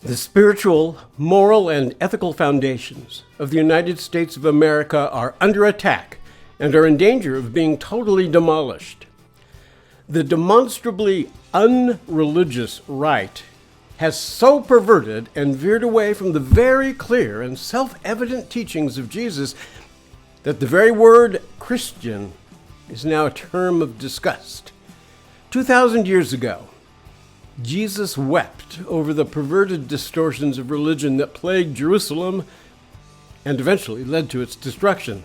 The spiritual, moral, and ethical foundations of the United States of America are under attack and are in danger of being totally demolished. The demonstrably unreligious right has so perverted and veered away from the very clear and self-evident teachings of Jesus that the very word Christian is now a term of disgust. 2,000 years ago, Jesus wept over the perverted distortions of religion that plagued Jerusalem and eventually led to its destruction.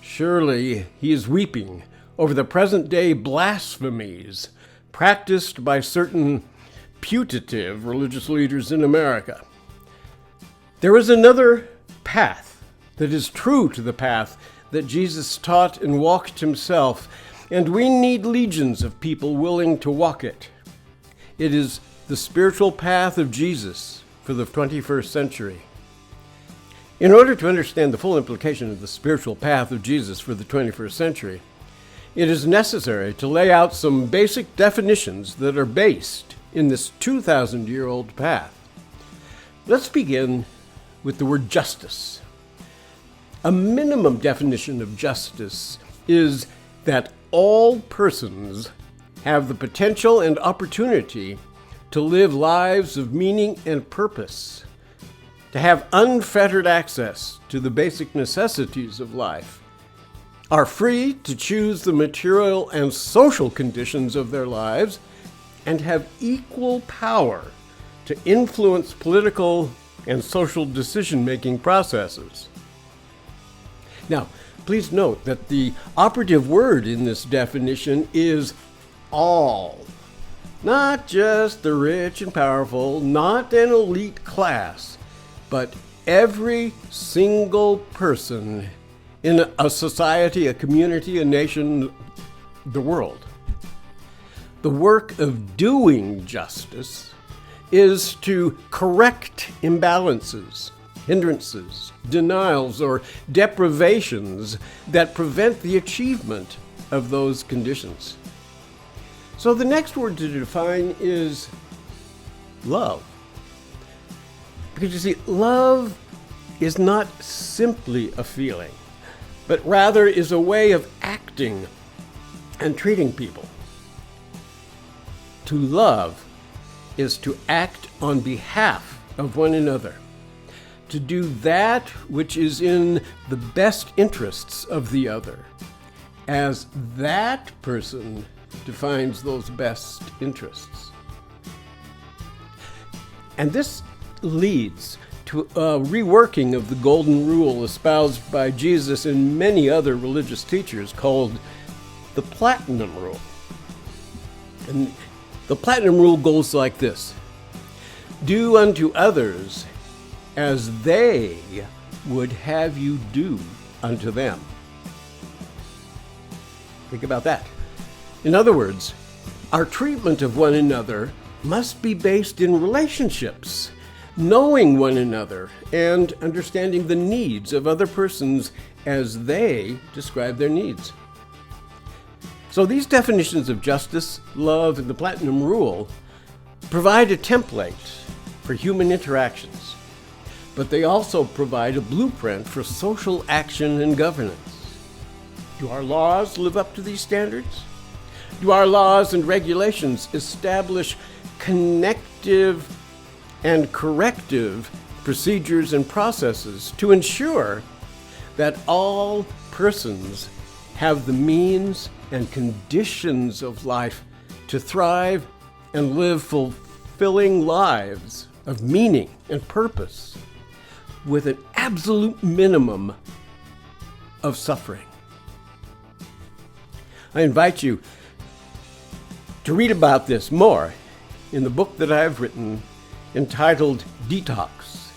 Surely he is weeping over the present-day blasphemies practiced by certain putative religious leaders in America. There is another path that is true to the path that Jesus taught and walked himself, and we need legions of people willing to walk it. It is the spiritual path of Jesus for the 21st century. In order to understand the full implication of the spiritual path of Jesus for the 21st century, it is necessary to lay out some basic definitions that are based in this 2,000-year-old path. Let's begin with the word justice. A minimum definition of justice is that all persons have the potential and opportunity to live lives of meaning and purpose, to have unfettered access to the basic necessities of life, are free to choose the material and social conditions of their lives, and have equal power to influence political and social decision-making processes. Now, please note that the operative word in this definition is all. Not just the rich and powerful, not an elite class, but every single person in a society, a community, a nation, the world. The work of doing justice is to correct imbalances, hindrances, denials, or deprivations that prevent the achievement of those conditions. So the next word to define is love. Because you see, love is not simply a feeling, but rather is a way of acting and treating people. To love is to act on behalf of one another, to do that which is in the best interests of the other, as that person defines those best interests. And this leads to a reworking of the golden rule espoused by Jesus and many other religious teachers called the platinum rule. And the platinum rule goes like this: do unto others as they would have you do unto them. Think about that. In other words, our treatment of one another must be based in relationships, knowing one another and understanding the needs of other persons as they describe their needs. So these definitions of justice, love, and the platinum rule provide a template for human interactions, but they also provide a blueprint for social action and governance. Do our laws live up to these standards? Do our laws and regulations establish connective and corrective procedures and processes to ensure that all persons have the means and conditions of life to thrive and live fulfilling lives of meaning and purpose with an absolute minimum of suffering? I invite you to read about this more in the book that I've written entitled Detox,